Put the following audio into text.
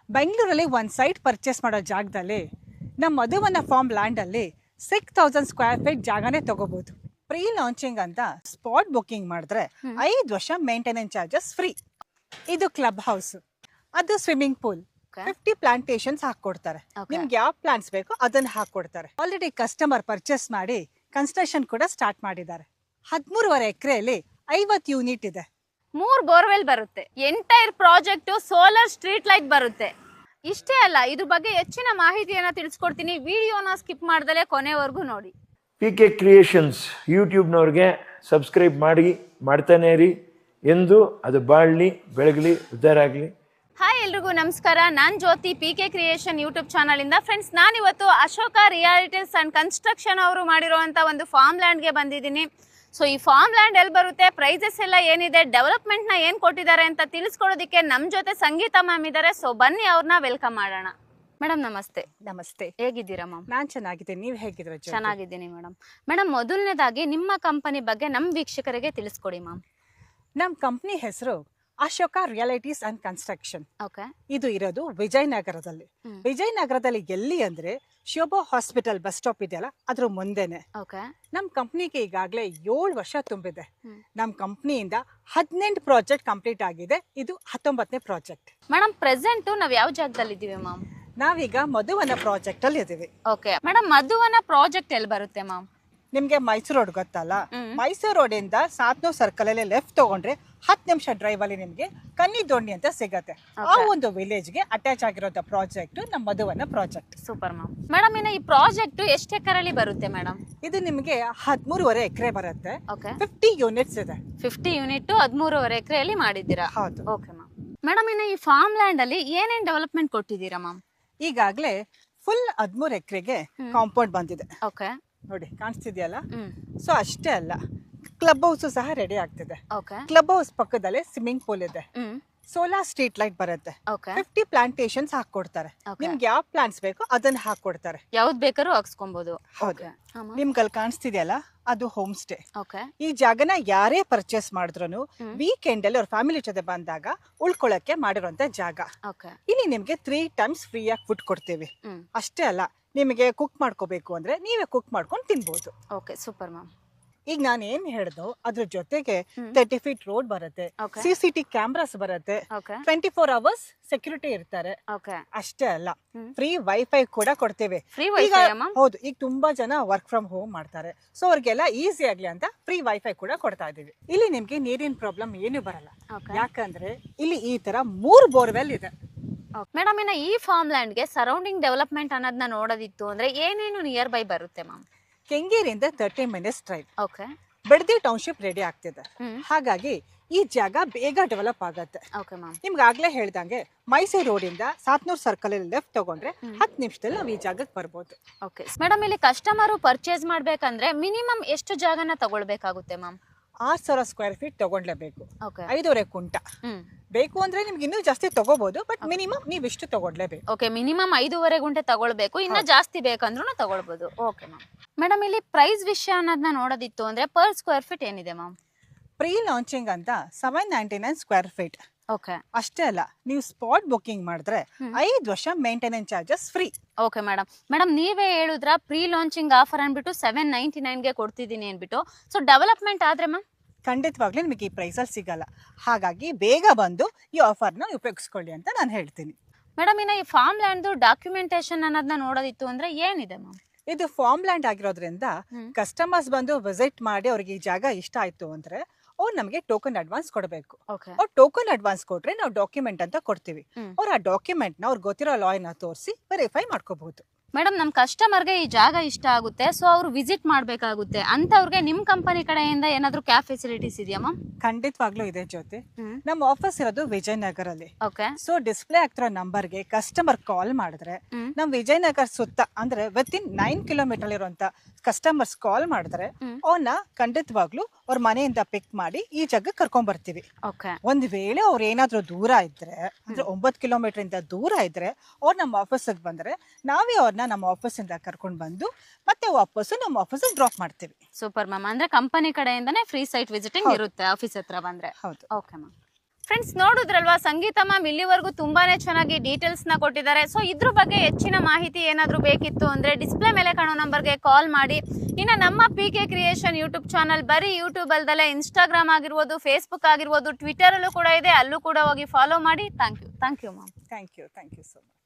ಬೆಂಗಳೂರಲ್ಲಿ ಒಂದು site purchase ಮಾಡೋ ಜಾಗದಲ್ಲಿ ನಮ್ಮ ಮಧುವನ ಫಾರ್ಮ್ ಲ್ಯಾಂಡಲ್ಲಿ 6000 ಸ್ಕ್ವೇರ್ ಫೀಟ್ ಜಾಗನೇ ತಗೋಬಹುದು. ಪ್ರೀ ಲಾಂಚಿಂಗ್ ಅಂತ ಸ್ಪಾಟ್ ಬುಕ್ಕಿಂಗ್ ಮಾಡಿದ್ರೆ 5 ವರ್ಷ ಮೇಂಟೆನೆನ್ಸ್ ಚಾರ್ಜಸ್ ಫ್ರೀ. ಇದು ಕ್ಲಬ್ ಹೌಸ್, ಅದು ಸ್ವಿಮ್ಮಿಂಗ್ ಪೂಲ್, 50 ಪ್ಲಾಂಟೇಶನ್ಸ್ ಹಾಕೊಡ್ತಾರೆ. ನಿಮ್ಗೆ ಯಾವ ಪ್ಲಾಂಟ್ಸ್ ಬೇಕೋ ಅದನ್ನ ಹಾಕೊಡ್ತಾರೆ. ಆಲ್ರೆಡಿ ಕಸ್ಟಮರ್ ಪರ್ಚೇಸ್ ಮಾಡಿ ಕನ್ಸ್ಟ್ರಕ್ಷನ್ ಕೂಡ ಸ್ಟಾರ್ಟ್ ಮಾಡಿದ್ದಾರೆ. 13.5 ಎಕರೆಯಲ್ಲಿ 50 ಯೂನಿಟ್ ಇದೆ. 3 ಬೋರ್ವೆಲ್ ಬರುತ್ತೆ. Entire project solar street light ಬರುತ್ತೆ. ಇಷ್ಟೇ ಅಲ್ಲ, ಇದ್ರ ಬಗ್ಗೆ ಹೆಚ್ಚಿನ ಮಾಹಿತಿಯನ್ನ ತಿಳಿಸ್ಕೊಡ್ತೀನಿ. ವಿಡಿಯೋನ ಸ್ಕಿಪ್ ಮಾಡ್ದಲೇ ಕೊನೆವರೆಗೂ ನೋಡಿ. PK ಕ್ರಿಯೇಷನ್ಸ್ ಯೂಟ್ಯೂಬ್ನವ್ರಿಗೆ ಸಬ್ಸ್ಕ್ರೈಬ್ ಮಾಡ್ತಾನೆ ಇರಿ. ಎಂದು ಅದು ಬಾಳಲಿ, ಬೆಳಗಲಿ, ಉದ್ಧಾರ ಆಗಲಿ. ಹಾಯ್ ಎಲ್ರಿಗೂ ನಮಸ್ಕಾರ. ನಾನು ಜ್ಯೋತಿ, PK ಕ್ರಿಯೇಷನ್ ಯೂಟ್ಯೂಬ್ ಚಾನಲ್ ಇಂದ. ಫ್ರೆಂಡ್ಸ್, ನಾನಿವತ್ತು ಅಶೋಕ ರಿಯಾಲಿಟೀಸ್ ಅಂಡ್ ಕನ್ಸ್ಟ್ರಕ್ಷನ್ ಅವರು ಮಾಡಿರುವಂತ ಒಂದು ಫಾರ್ಮ್ ಲ್ಯಾಂಡ್ಗೆ ಬಂದಿದ್ದೀನಿ. ಸೊ ಈ ಫಾರ್ಮ್ ಲ್ಯಾಂಡ್ ಎಲ್ಲಿ ಬರುತ್ತೆ, ಪ್ರೈಸಸ್ ಎಲ್ಲ ಏನಿದೆ, ಡೆವಲಪ್ಮೆಂಟ್ ನ ಏನ್ ಕೊಟ್ಟಿದ್ದಾರೆ ಅಂತ ತಿಳಿಸ್ಕೊಡೋದಕ್ಕೆ ನಮ್ಮ ಜೊತೆ ಸಂಗೀತ ಮ್ಯಾಮ್ ಇದ್ದಾರೆ. ಸೊ ಬನ್ನಿ ಅವ್ರನ್ನ ವೆಲ್ಕಮ್ ಮಾಡೋಣ. ಮೇಡಮ್ ನಮಸ್ತೆ. ನಮಸ್ತೆ, ಹೇಗಿದ್ದೀರಾ ಮ್ಯಾಮ್? ನಾನ್ ಚೆನ್ನಾಗಿದ್ದೀನಿ, ನೀವು ಹೇಗಿದ್ದೀರಾ? ಚೆನ್ನಾಗಿದ್ದೀನಿ ಮೇಡಮ್. ಮೇಡಮ್, ಮೊದಲನೇದಾಗಿ ನಿಮ್ಮ ಕಂಪನಿ ಬಗ್ಗೆ ನಮ್ಮ ವೀಕ್ಷಕರಿಗೆ ತಿಳಿಸ್ಕೊಡಿ ಮ್ಯಾಮ್. ನಮ್ಮ ಕಂಪ್ನಿ ಹೆಸರು Ashoka realities and construction. Okay. ಇದು ಇರೋದು ವಿಜಯನಗರದಲ್ಲಿ. ವಿಜಯನಗರದಲ್ಲಿ ಎಲ್ಲಿ ಅಂದ್ರೆ ಶೋಭಾ ಹಾಸ್ಪಿಟಲ್ ಬಸ್ ಸ್ಟಾಪ್ ಇದೆಯಲ್ಲ, ಅದ್ರ ಮುಂದೆನೆ. ಓಕೆ. ನಮ್ಮ ಕಂಪ್ನಿಗೆ ಈಗಾಗಲೇ 7 ವರ್ಷ ತುಂಬಿದೆ. ನಮ್ಮ ಕಂಪ್ನಿಯಿಂದ 18 ಪ್ರಾಜೆಕ್ಟ್ ಕಂಪ್ಲೀಟ್ ಆಗಿದೆ. ಇದು 19ನೇ ಪ್ರಾಜೆಕ್ಟ್. ಮೇಡಮ್, ಪ್ರೆಸೆಂಟ್ ನಾವ್ ಯಾವ ಜಾಗದಲ್ಲಿ ಇದ್ದೀವಿ ಮ್ಯಾಮ್? ನಾವೀಗ ಮಧುವನ ಪ್ರಾಜೆಕ್ಟ್ ಅಲ್ಲಿ ಇದೀವಿ. ಓಕೆ. ಮೇಡಮ್, ಮಧುವನ ಪ್ರಾಜೆಕ್ಟ್ ಎಲ್ಲಿ ಬರುತ್ತೆ ಮ್ಯಾಮ್? ನಿಮ್ಗೆ ಮೈಸೂರು ರೋಡ್ ಗೊತ್ತಲ್ಲ? ಮೈಸೂರು ರೋಡ್ ಇಂದ ಸಾತ್ನೂರ್ ಸರ್ಕಲ್ ಅಲ್ಲಿ ಲೆಫ್ಟ್ ತಗೊಂಡ್ರೆ 10 ನಿಮಿಷ ಡ್ರೈವ್ ಅಲ್ಲಿ ನಿಮ್ಗೆ ಕನ್ನಿದೋಣಿ ಅಂತ ಸಿಗತ್ತೆ. ಆ ಒಂದು ವಿಲೇಜ್ ಗೆ ಅಟ್ಯಾಚ್ ಆಗಿರೋ ಪ್ರಾಜೆಕ್ಟ್ ನಮ್ಮ ಮಧುವನ ಪ್ರಾಜೆಕ್ಟ್. Super ma'am. ಮೇಡಮ್, ಇನ್ನು ಈ ಪ್ರಾಜೆಕ್ಟ್ ಎಷ್ಟು ಎಕರೆಯಲ್ಲಿ ಬರುತ್ತೆ ಮೇಡಮ್? ಇದು ನಿಮ್ಗೆ 13.5 ಎಕರೆ ಬರುತ್ತೆ. ಓಕೆ. 50 ಯೂನಿಟ್ಸ್ ಇದೆ. 50 ಯೂನಿಟ್ 13.5 ಎಕರೆಯಲ್ಲಿ ಮಾಡಿದ್ದೀರಾ? ಹೌದು. Okay ma'am. ಮೇಡಮ್, ಇನ್ನು ಈ ಫಾರ್ಮ್ ಲ್ಯಾಂಡ್ ಅಲ್ಲಿ ಏನೇನ್ ಡೆವಲಪ್ಮೆಂಟ್ ಕೊಟ್ಟಿದ್ದೀರಾ ಮ್ಯಾಮ್? ಈಗಾಗಲೇ ಫುಲ್ 13 ಎಕರೆಗೆ ಕಾಂಪೌಂಡ್ ಬಂದಿದೆ. ಓಕೆ. ನೋಡಿ, ಕಾಣಿಸ್ತಿದ್ಯಲ್ಲ? ಸೊ ಅಷ್ಟೇ ಅಲ್ಲ, ಕ್ಲಬ್ ಹೌಸ್ ಸಹ ರೆಡಿ ಆಗ್ತಿದೆ. ಓಕೆ. ಕ್ಲಬ್ ಹೌಸ್ ಪಕ್ಕದಲ್ಲೇ ಸ್ವಿಮ್ಮಿಂಗ್ ಪೂಲ್ ಇದೆ. ಸೋಲಾರ್ ಸ್ಟ್ರೀಟ್ ಲೈಟ್ ಬರುತ್ತೆ. ಓಕೆ. 50 ಪ್ಲಾಂಟೇಶನ್ಸ್ ಹಾಕೊಡ್ತಾರೆ. ನಿಮ್ಗೆ ಯಾವ ಪ್ಲಾಂಟ್ಸ್ ಬೇಕೋ ಅದನ್ನ ಹಾಕೊಡ್ತಾರೆ. ಯಾವ್ದು ಬೇಕಾದ್ರೂ ಹಾಕ್ಸ್ಕೊಬಹುದು. ಹೌದು. ನಿಮ್ಗಲ್ಲಿ ಕಾಣಿಸ್ತಿದೆಯಲ್ಲ, ಅದು ಹೋಮ್ ಸ್ಟೇ. ಓಕೆ. ಈ ಜಾಗನ ಯಾರೇ ಪರ್ಚೇಸ್ ಮಾಡಿದ್ರು ವೀಕೆಂಡ್ ಅಲ್ಲಿ ಅವ್ರ ಫ್ಯಾಮಿಲಿ ಜೊತೆ ಬಂದಾಗ ಉಳ್ಕೊಳ್ಳಕ್ಕೆ ಮಾಡಿರುವಂತ ಜಾಗ. ಓಕೆ. ಇಲ್ಲಿ ನಿಮ್ಗೆ 3 ಟೈಮ್ಸ್ ಫ್ರೀ ಆಗಿ ಫುಡ್ ಕೊಡ್ತೀವಿ. ಅಷ್ಟೇ ಅಲ್ಲ, ನಿಮಗೆ ಕುಕ್ ಮಾಡ್ಕೋಬೇಕು ಅಂದ್ರೆ ನೀವೇ ಕುಕ್ ಮಾಡ್ಕೊಂಡು ತಿನ್ಬಹುದು. ಓಕೆ. Super ma'am. ಈಗ ನಾನು ಏನ್ ಹೇಳ್ದೋ ಅದ್ರ ಜೊತೆಗೆ 30 ಫೀಟ್ ರೋಡ್ ಬರುತ್ತೆ, CCTV ಕ್ಯಾಮ್ರಾಸ್ ಬರುತ್ತೆ, 24 ಅವರ್ಸ್ ಸೆಕ್ಯೂರಿಟಿ ಇರ್ತಾರೆ. ಅಷ್ಟೇ ಅಲ್ಲ, ಫ್ರೀ ವೈಫೈ ಕೂಡ ಕೊಡ್ತೇವೆ. ಹೌದು, ಈಗ ತುಂಬಾ ಜನ ವರ್ಕ್ ಫ್ರಮ್ ಹೋಮ್ ಮಾಡ್ತಾರೆ. ಸೊ ಅವ್ರಿಗೆಲ್ಲ ಈಸಿ ಆಗ್ಲಿ ಅಂತ ಫ್ರೀ ವೈಫೈ ಕೂಡ ಕೊಡ್ತಾ ಇದೀವಿ. ಇಲ್ಲಿ ನಿಮ್ಗೆ ನೀರಿನ ಪ್ರಾಬ್ಲಮ್ ಏನು ಬರಲ್ಲ. ಯಾಕಂದ್ರೆ ಇಲ್ಲಿ ಈ ತರ 3 ಬೋರ್ವೆಲ್ ಇದೆ. ಮೇಡಮ್, ಇನ್ನ ಈ ಫಾರ್ಮ್ ಲ್ಯಾಂಡ್ ಗೆ ಸರೌಂಡಿಂಗ್ ಡೆವಲಪ್ಮೆಂಟ್ ಅನ್ನೋದನ್ನ ನೋಡೋದಿತ್ತು ಅಂದ್ರೆ ಏನೇನು ನಿಯರ್ ಬೈ ಬರುತ್ತೆ ಮ್ಯಾಮ್? ಕೆಂಗೇರಿಯಿಂದ 30 minutes drive. Okay. Bidadi township ready ಆಗ್ತಿದೆ. ಹಾಗಾಗಿ ಈ ಜಾಗ ಬೇಗ ಡೆವಲಪ್ ಆಗತ್ತೆ. Okay ma'am. ನಿಮ್ಗೆ ಆಗ್ಲೇ ಹೇಳ್ದಂಗೆ ಮೈಸೂರು ರೋಡ್ ಇಂದ ಸಾತ್ನೂರ್ ಸರ್ಕಲ್ ಅಲ್ಲಿ ಲೆಫ್ಟ್ ತಗೊಂಡ್ರೆ 10 ನಿಮಿಷದಲ್ಲಿ ನಾವು ಈ ಜಾಗಕ್ಕೆ ಬರ್ಬೋದು. ಓಕೆ. ಮೇಡಮ್, ಇಲ್ಲಿ ಕಸ್ಟಮರ್ ಪರ್ಚೇಸ್ ಮಾಡ್ಬೇಕಂದ್ರೆ ಮಿನಿಮಮ್ ಎಷ್ಟು ಜಾಗನ ತಗೊಳ್ಬೇಕಾಗುತ್ತೆ ಮ್ಯಾಮ್? 6000 ಸ್ಕ್ವೇರ್ ಫೀಟ್ ತಗೊಳ್ಲೇಬೇಕು. ಓಕೆ. 5.5 ಕುಂಟ ಬೇಕು ಅಂದ್ರೆ ನಿಮ್ಗೆ ಇನ್ನೂ ಜಾಸ್ತಿ ತಗೋಬಹುದು, ಬಟ್ ಮಿನಿಮಮ್ ನೀವು ಇಷ್ಟು ತಗೊಳ್ಲೇಬೇಕು. ಓಕೆ. ಮಿನಿಮಮ್ 5.5 ಗುಂಟೆ ತಗೊಳ್ಬೇಕು. ಇನ್ನ ಜಾಸ್ತಿ ಬೇಕಂದ್ರೂ ತಗೊಳ್ಬಹುದು. Okay ma'am. ಮೇಡಮ್, ಇಲ್ಲಿ ಪ್ರೈಸ್ ವಿಷಯ ಅನ್ನೋದನ್ನ ನೋಡೋದಿತ್ತು ಅಂದ್ರೆ ಪರ್ ಸ್ಕ್ವೇರ್ ಫೀಟ್ ಏನಿದೆ ಮ್ಯಾಮ್? ಪ್ರೀ ಲಾಂಚಿಂಗ್ ಅಂತ 799 ಸ್ಕ್ವೇರ್ ಫೀಟ್. ಓಕೆ. ಅಷ್ಟೇ ಅಲ್ಲ, ನೀವು ಸ್ಪಾಟ್ ಬುಕ್ಕಿಂಗ್ ಮಾಡಿದ್ರೆ 5 ವರ್ಷ maintenance charges free. Okay madam. Madam, ನೀವೇ ಹೇಳಿದ್ರ ಪ್ರೀ ಲಾಂಚಿಂಗ್ ಆಫರ್ ಅನ್ಬಿಟ್ಟು 799ಗೆ ಕೊಡ್ತಿದ್ದೀನಿ ಅನ್ಬಿಟ್ಟು. ಸೊ ಡೆವಲಪ್ಮೆಂಟ್ ಆದ್ರೆ ಮ್ಯಾಮ್ ಖಂಡಿತವಾಗ್ಲೂ ನಿಮಗೆ ಈ ಪ್ರೈಸಲ್ಲಿ ಸಿಗಲ್ಲ. ಹಾಗಾಗಿ ಬೇಗ ಬಂದು ಈ ಆಫರ್ನ ಉಪಯೋಗಿಸ್ಕೊಳ್ಳಿ ಅಂತ ನಾನು ಹೇಳ್ತೀನಿ. ಮೇಡಮ್, ಇನ್ನು ಈ ಫಾರ್ಮ್ ಲ್ಯಾಂಡ್ ಡಾಕ್ಯುಮೆಂಟೇಶನ್ ಅನ್ನೋದನ್ನ ನೋಡೋದಿತ್ತು ಅಂದ್ರೆ ಏನಿದೆ ಮ್ಯಾಮ್? ಇದು ಫಾರ್ಮ್ ಲ್ಯಾಂಡ್ ಆಗಿರೋದ್ರಿಂದ ಕಸ್ಟಮರ್ಸ್ ಬಂದು ವಿಸಿಟ್ ಮಾಡಿ ಅವ್ರಿಗೆ ಈ ಜಾಗ ಇಷ್ಟ ಆಯ್ತು ಅಂದ್ರೆ ಅವ್ರು ನಮಗೆ ಟೋಕನ್ ಅಡ್ವಾನ್ಸ್ ಕೊಡಬೇಕು. ಅವ್ರು ಟೋಕನ್ ಅಡ್ವಾನ್ಸ್ ಕೊಟ್ರೆ ನಾವು ಡಾಕ್ಯುಮೆಂಟ್ ಅಂತ ಕೊಡ್ತೀವಿ. ಅವ್ರು ಆ ಡಾಕ್ಯುಮೆಂಟ್ ನ ಅವ್ರಿಗೆ ಗೊತ್ತಿರೋ ಲಾಯರ್ನ ತೋರಿಸಿ ವೆರಿಫೈ ಮಾಡ್ಕೋಬಹುದು. ಮೇಡಮ್, ನಮ್ಮ ಕಸ್ಟಮರ್ಗೆ ಈ ಜಾಗ ಇಷ್ಟ ಆಗುತ್ತೆ, ಸೊ ಅವ್ರು ವಿಸಿಟ್ ಮಾಡ್ಬೇಕಾಗುತ್ತೆ ಅಂತವ್ರಿಗೆ ನಿಮ್ ಕಂಪನಿ ಕಡೆಯಿಂದ ಏನಾದ್ರು ಕ್ಯಾಬ್ ಫೆಸಿಲಿಟೀಸ್ ಇದೆಯಾ ಮ್ಯಾಮ್? ಖಂಡಿತವಾಗ್ಲೂ ಇದೆ ಜ್ಯೋತಿ. ನಮ್ಮ ಆಫೀಸ್ ಇರೋದು ವಿಜಯನಗರಲ್ಲಿ. ಓಕೆ. ಸೊ ಡಿಸ್ಪ್ಲೇ ಆಗ್ತಿರೋ ನಂಬರ್ಗೆ ಕಸ್ಟಮರ್ ಕಾಲ್ ಮಾಡಿದ್ರೆ ನಮ್ ವಿಜಯನಗರ ಸುತ್ತ ಅಂದ್ರೆ ವಿತಿನ್ 9 ಕಿಲೋಮೀಟರ್ ಇರುವಂತ ಕಸ್ಟಮರ್ಸ್ ಕಾಲ್ ಮಾಡಿದ್ರೆ ಅವ್ರನ್ನ ಖಂಡಿತವಾಗ್ಲೂ ಅವ್ರ ಮನೆಯಿಂದ ಪಿಕ್ ಮಾಡಿ ಈ ಜಾಗಕ್ಕೆ ಕರ್ಕೊಂಡ್ ಬರ್ತೀವಿ. ಒಂದ್ ವೇಳೆ ಅವ್ರು ಏನಾದ್ರು ದೂರ ಇದ್ರೆ ಅಂದ್ರೆ 9 ಕಿಲೋಮೀಟರ್ ಇಂದ ದೂರ ಇದ್ರೆ ಅವ್ರು ನಮ್ಮ ಆಫೀಸಿಗೆ ಬಂದ್ರೆ ನಾವೇ ಅವ್ರನ್ನ ನಮ್ಮ ಆಫೀಸ್ ಇಂದ ಕರ್ಕೊಂಡು ಬಂದು ಮತ್ತೆ ವಾಪಸ್ಸು ನಮ್ಮ ಆಫೀಸ್ ಡ್ರಾಪ್ ಮಾಡ್ತೀವಿ. Super ma'am. ಅಂದ್ರೆ ಕಂಪನಿ ಕಡೆಯಿಂದನೇ ಫ್ರೀ ಸೈಟ್ ವಿಸಿಟಿಂಗ್ ಇರುತ್ತೆ ಆಫೀಸ್ ಹತ್ರ ಬಂದ್ರೆ? ಹೌದು. Okay ma'am. ಫ್ರೆಂಡ್ಸ್ ನೋಡಿದ್ರಲ್ವಾ, ಸಂಗೀತ ಮ್ಯಾಮ್ ಇಲ್ಲಿವರೆಗೂ ತುಂಬಾನೇ ಚೆನ್ನಾಗಿ ಡೀಟೇಲ್ಸ್ನ ಕೊಟ್ಟಿದ್ದಾರೆ. ಸೊ ಇದ್ರ ಬಗ್ಗೆ ಹೆಚ್ಚಿನ ಮಾಹಿತಿ ಏನಾದರೂ ಬೇಕಿತ್ತು ಅಂದರೆ ಡಿಸ್ಪ್ಲೇ ಮೇಲೆ ಕಾಣೋ ನಂಬರ್ಗೆ ಕಾಲ್ ಮಾಡಿ. ಇನ್ನು ನಮ್ಮ PK ಕ್ರಿಯೇಷನ್ ಯೂಟ್ಯೂಬ್ ಚಾನಲ್ ಬರೀ ಯೂಟ್ಯೂಬ್ ಅಲ್ದಲ್ಲೇ ಇನ್ಸ್ಟಾಗ್ರಾಮ್ ಆಗಿರ್ಬೋದು, ಫೇಸ್ಬುಕ್ ಆಗಿರ್ಬೋದು, ಟ್ವಿಟರಲ್ಲೂ ಕೂಡ ಇದೆ, ಅಲ್ಲೂ ಕೂಡ ಹೋಗಿ ಫಾಲೋ ಮಾಡಿ. Thank you ma'am. Thank you so much.